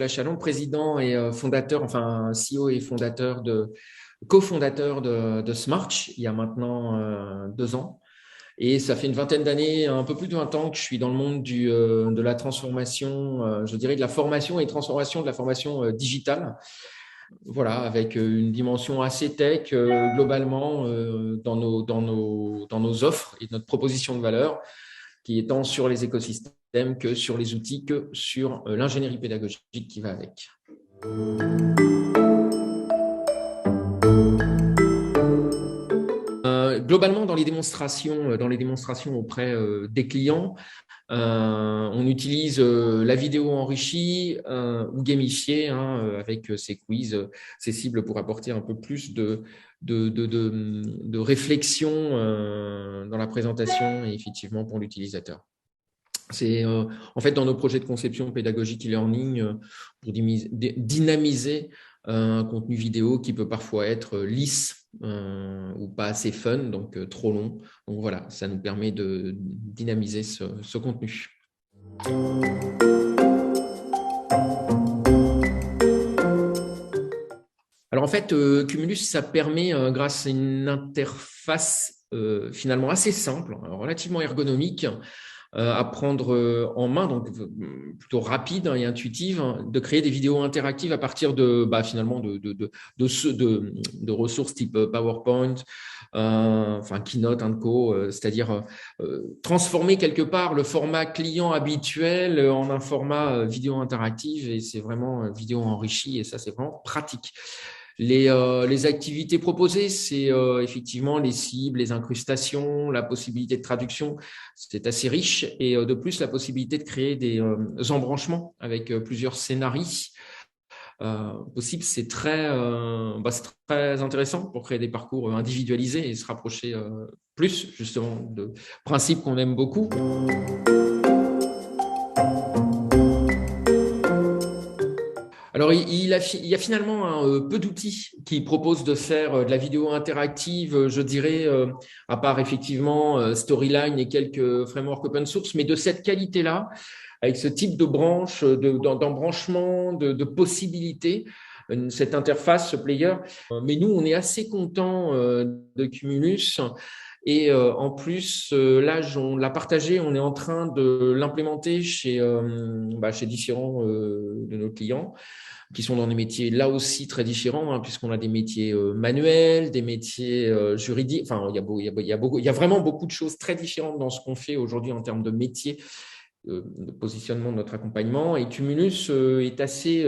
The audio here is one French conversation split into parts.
Nicolas Chalon, président et fondateur, enfin CEO et cofondateur de Smartch il y a maintenant 2 ans. Et ça fait une vingtaine d'années, un peu plus de 20 ans que je suis dans le monde de la transformation, je dirais de la formation et transformation de la formation digitale. Voilà, avec une dimension assez tech globalement dans nos offres et notre proposition de valeur, qui est tant sur les écosystèmes que sur les outils, que sur l'ingénierie pédagogique qui va avec. Globalement, dans les démonstrations auprès des clients, on utilise la vidéo enrichie ou gamifiée avec ces quiz, ces cibles pour apporter un peu plus de réflexion dans la présentation et effectivement pour l'utilisateur. C'est en fait dans nos projets de conception pédagogique e-learning pour dynamiser un contenu vidéo qui peut parfois être lisse ou pas assez fun, donc trop long. Donc voilà, ça nous permet de dynamiser ce contenu. Alors en fait, Cumulus, ça permet, grâce à une interface finalement assez simple, relativement ergonomique, à prendre en main, donc plutôt rapide et intuitive, de créer des vidéos interactives à partir finalement de ressources type PowerPoint, Keynote & Co, c'est-à-dire transformer quelque part le format client habituel en un format vidéo interactive, et c'est vraiment vidéo enrichie, et ça c'est vraiment pratique. Les activités proposées, c'est effectivement les cibles, les incrustations, la possibilité de traduction. C'est assez riche, et de plus la possibilité de créer des embranchements avec plusieurs scénarios possibles. C'est très intéressant pour créer des parcours individualisés et se rapprocher plus justement de principes qu'on aime beaucoup. Alors, il y a finalement peu d'outils qui proposent de faire de la vidéo interactive, je dirais, à part effectivement Storyline et quelques frameworks open source, mais de cette qualité-là, avec ce type de branche, d'embranchement, de possibilités, cette interface, ce player. Mais nous, on est assez contents de Cumulus. Et en plus, là, on l'a partagé, on est en train de l'implémenter chez différents de nos clients, qui sont dans des métiers là aussi très différents, puisqu'on a des métiers manuels, des métiers juridiques. Enfin, il y a vraiment beaucoup de choses très différentes dans ce qu'on fait aujourd'hui en termes de métiers, de positionnement de notre accompagnement. Et Cumulus est assez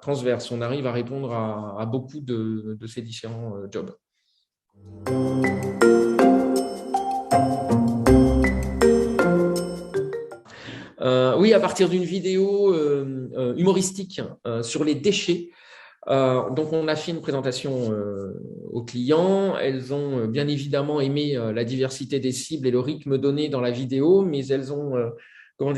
transverse. On arrive à répondre à beaucoup de ces différents jobs. Oui, à partir d'une vidéo humoristique sur les déchets. Donc, on a fait une présentation aux clients. Elles ont bien évidemment aimé la diversité des cibles et le rythme donné dans la vidéo, mais elles ont, quand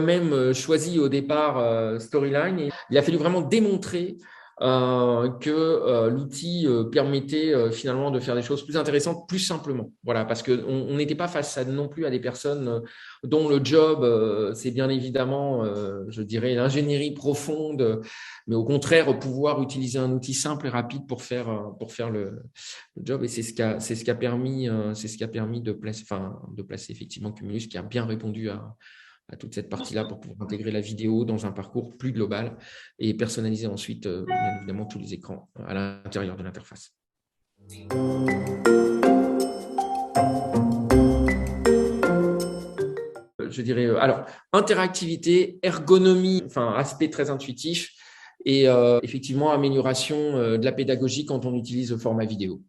même choisi au départ Storyline. Et il a fallu vraiment démontrer que l'outil permettait finalement de faire des choses plus intéressantes, plus simplement. Voilà, parce qu'on n'était pas face non plus à des personnes dont le job, c'est bien évidemment, je dirais, l'ingénierie profonde, mais au contraire, pouvoir utiliser un outil simple et rapide pour faire le job. Et c'est ce qui a permis de placer effectivement Cumulus, qui a bien répondu à toute cette partie-là pour pouvoir intégrer la vidéo dans un parcours plus global et personnaliser ensuite, bien évidemment, tous les écrans à l'intérieur de l'interface. Je dirais, alors, interactivité, ergonomie, aspect très intuitif, et effectivement, amélioration de la pédagogie quand on utilise le format vidéo.